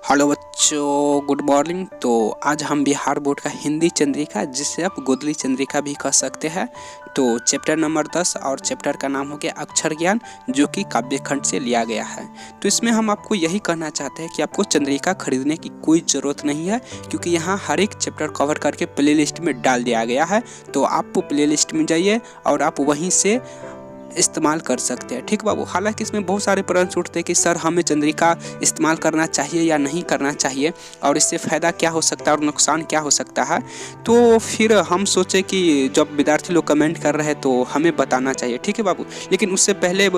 Hello बच्चों, good morning. तो आज हम बिहार बोर्ड का हिंदी चंद्रिका, जिसे आप गोदली चंद्रिका भी कह सकते हैं, तो चैप्टर नंबर 10 और चैप्टर का नाम हो गया अक्षर ज्ञान, जो कि काव्य खंड से लिया गया है। तो इसमें हम आपको यही कहना चाहते हैं कि आपको चंद्रिका खरीदने की कोई ज़रूरत नहीं है, क्योंकि यहाँ हर एक चैप्टर कवर करके प्ले लिस्ट में डाल दिया गया है। तो आप प्ले लिस्ट में जाइए और आप वहीं से इस्तेमाल कर सकते हैं। ठीक बाबू। हालांकि इसमें बहुत सारे प्रश्न उठते हैं कि सर हमें चंद्रिका इस्तेमाल करना चाहिए या नहीं करना चाहिए, और इससे फ़ायदा क्या हो सकता है और नुकसान क्या हो सकता है। तो फिर हम सोचे कि जब विद्यार्थी लोग कमेंट कर रहे हैं तो हमें बताना चाहिए। ठीक है बाबू। लेकिन उससे पहले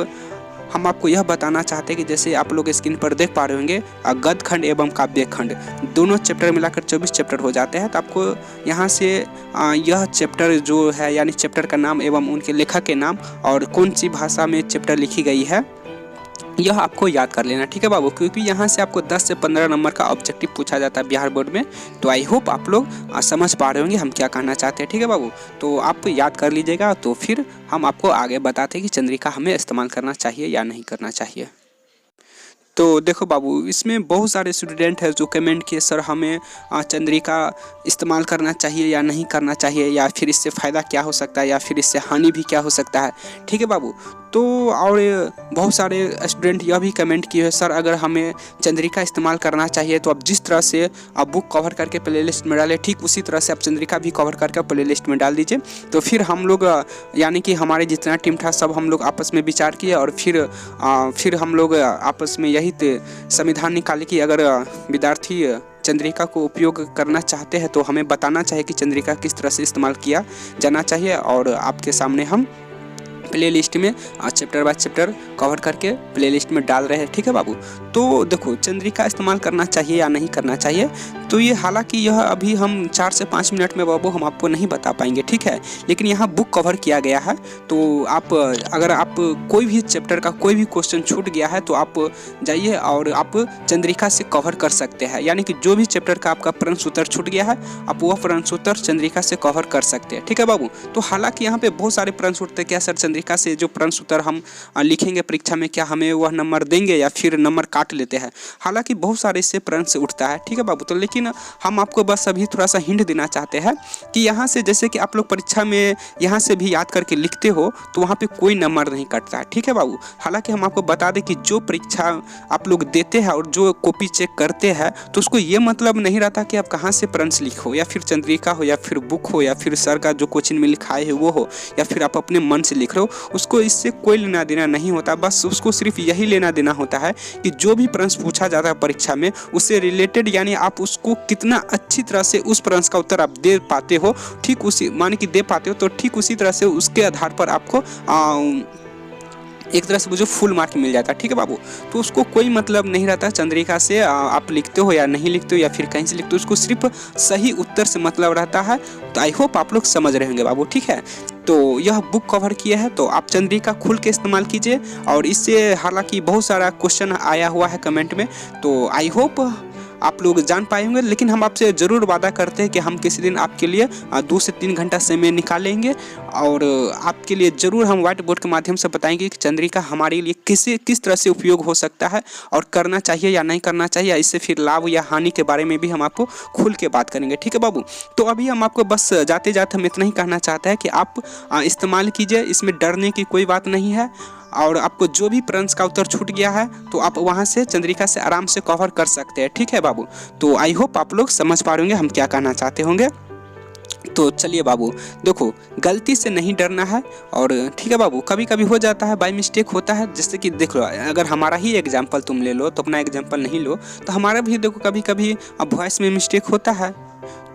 हम आपको यह बताना चाहते हैं कि जैसे आप लोग स्क्रीन पर देख पा रहे होंगे, गद्य खंड एवं काव्य खंड दोनों चैप्टर मिलाकर 24 चैप्टर हो जाते हैं। तो आपको यहाँ से यह चैप्टर जो है, यानी चैप्टर का नाम एवं उनके लेखक के नाम और कौन सी भाषा में चैप्टर लिखी गई है, यह आपको याद कर लेना। ठीक है बाबू, क्योंकि यहाँ से आपको 10 से 15 नंबर का ऑब्जेक्टिव पूछा जाता है बिहार बोर्ड में। तो आई होप आप लोग समझ पा रहे होंगे हम क्या कहना चाहते हैं। ठीक है बाबू, तो आप याद कर लीजिएगा। तो फिर हम आपको आगे बताते हैं कि चंद्रिका हमें इस्तेमाल करना चाहिए या नहीं करना चाहिए। तो देखो बाबू, इसमें बहुत सारे स्टूडेंट हैं जो कमेंट किए सर हमें चंद्रिका इस्तेमाल करना चाहिए या नहीं करना चाहिए, या फिर इससे फ़ायदा क्या हो सकता है, या फिर इससे हानि भी क्या हो सकता है। ठीक है बाबू। तो और बहुत सारे स्टूडेंट यह भी कमेंट किए हैं सर अगर हमें चंद्रिका इस्तेमाल करना चाहिए तो आप जिस तरह से आप बुक कवर करके प्ले लिस्ट में डालें, ठीक उसी तरह से आप चंद्रिका भी कवर करके प्ले लिस्ट में डाल दीजिए। तो फिर हम लोग यानी कि हमारे जितना टीम था सब हम लोग आपस में विचार किए, और फिर हम लोग आपस में यही संविधान निकाले कि अगर विद्यार्थी चंद्रिका को उपयोग करना चाहते हैं तो हमें बताना चाहिए कि चंद्रिका किस तरह से इस्तेमाल किया जाना चाहिए। और आपके सामने हम प्ले लिस्ट में चैप्टर बाय चैप्टर कवर करके प्ले लिस्ट में डाल रहे हैं। ठीक है बाबू। तो देखो, चंद्रिका इस्तेमाल करना चाहिए या नहीं करना चाहिए, तो ये हालांकि यह अभी हम 4 से 5 मिनट में बाबू हम आपको नहीं बता पाएंगे। ठीक है, लेकिन यहाँ बुक कवर किया गया है। तो आप अगर आप कोई भी चैप्टर का कोई भी क्वेश्चन छूट गया है तो आप जाइए और आप चंद्रिका से कवर कर सकते हैं। यानी कि जो भी चैप्टर का आपका प्रश्न उत्तर छूट गया है, आप वह प्रश्न उत्तर चंद्रिका से कवर कर सकते हैं। ठीक है बाबू। तो हालांकि यहाँ पे बहुत सारे प्रश्न उठते हैं, क्या सर चंद्रिका से जो प्रश्न उत्तर हम लिखेंगे परीक्षा में, क्या हमें वह नंबर देंगे या फिर नंबर काट लेते हैं। हालांकि बहुत सारे इससे प्रश्न उठता है। ठीक है बाबू। तो लेकिन हम आपको बस अभी थोड़ा सा हिंट देना चाहते हैं कि यहाँ से जैसे कि आप लोग परीक्षा में यहाँ से भी याद करके लिखते हो तो वहाँ पे कोई नंबर नहीं कटता है। ठीक है बाबू। हालांकि हम आपको बता दें कि जो परीक्षा आप लोग देते हैं और जो कॉपी चेक करते हैं, तो उसको ये मतलब नहीं रहता कि आप कहाँ से प्रश्न लिखो, या फिर चंद्रिका हो, या फिर बुक हो, या फिर सर का जो कोचिंग में लिखाए है वो हो, या फिर आप अपने मन से लिख रहे हो, उसको इससे कोई लेना देना नहीं होता। बस उसको सिर्फ यही लेना देना होता है कि जो भी प्रश्न पूछा जाता है परीक्षा में उससे रिलेटेड, यानी आप उसको कितना अच्छी तरह से उस प्रश्न का उत्तर आप दे पाते हो, ठीक उसी मान कि दे पाते हो, तो ठीक उसी तरह से उसके आधार पर आपको एक तरह से मुझे फुल मार्क मिल जाता है। ठीक है बाबू। तो उसको कोई मतलब नहीं रहता चंद्रिका से आप लिखते हो या नहीं लिखते हो, या फिर कहीं से लिखते हो, उसको सिर्फ सही उत्तर से मतलब रहता है। तो आई होप आप लोग समझ रहे होंगे बाबू। ठीक है। तो यह बुक कवर किया है, तो आप चंद्रिका खुल के इस्तेमाल कीजिए। और इससे हालांकि बहुत सारा क्वेश्चन आया हुआ है कमेंट में, तो आई होप आप लोग जान पाए होंगे। लेकिन हम आपसे ज़रूर वादा करते हैं कि हम किसी दिन आपके लिए 2 से 3 घंटा समय निकालेंगे, और आपके लिए ज़रूर हम व्हाइट बोर्ड के माध्यम से बताएंगे कि चंद्रिका हमारे लिए किस तरह से उपयोग हो सकता है, और करना चाहिए या नहीं करना चाहिए, इससे फिर लाभ या हानि के बारे में भी हम आपको खुल के बात करेंगे। ठीक है बाबू। तो अभी हम आपको बस जाते जाते हम इतना ही कहना चाहते हैं कि आप इस्तेमाल कीजिए, इसमें डरने की कोई बात नहीं है। और आपको जो भी प्रश्न का उत्तर छूट गया है तो आप वहां से चंद्रिका से आराम से कवर कर सकते हैं। ठीक है बाबू। तो आई होप आप लोग समझ पा रहे होंगे हम क्या कहना चाहते होंगे। तो चलिए बाबू, देखो गलती से नहीं डरना है। और ठीक है बाबू, कभी कभी हो जाता है, बाय मिस्टेक होता है। जैसे कि देख लो, अगर हमारा ही एग्जाम्पल तुम ले लो, तो अपना एग्जाम्पल नहीं लो, तो हमारा भी देखो कभी कभी वॉइस में मिस्टेक होता है।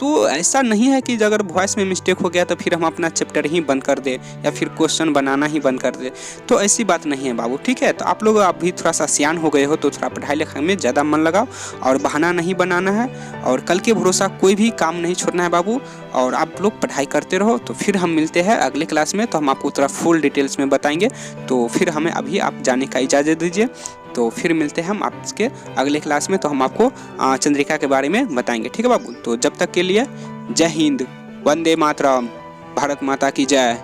तो ऐसा नहीं है कि अगर वॉइस में मिस्टेक हो गया तो फिर हम अपना चैप्टर ही बंद कर दे, या फिर क्वेश्चन बनाना ही बंद कर दे। तो ऐसी बात नहीं है बाबू। ठीक है। तो आप लोग अभी थोड़ा सा सियान हो गए हो, तो थोड़ा पढ़ाई लिखाई में ज़्यादा मन लगाओ, और बहाना नहीं बनाना है, और कल के भरोसा कोई भी काम नहीं छोड़ना है बाबू। और आप लोग पढ़ाई करते रहो। तो फिर हम मिलते हैं अगले क्लास में, तो हम आपको थोड़ा फुल डिटेल्स में बताएंगे। तो फिर हमें अभी आप जाने का इजाज़त दीजिए। तो फिर मिलते हैं हम आपके अगले क्लास में, तो हम आपको चंद्रिका के बारे में बताएंगे। ठीक है बाबू। तो जब तक के लिए जय हिंद, वंदे मातरम, भारत माता की जय।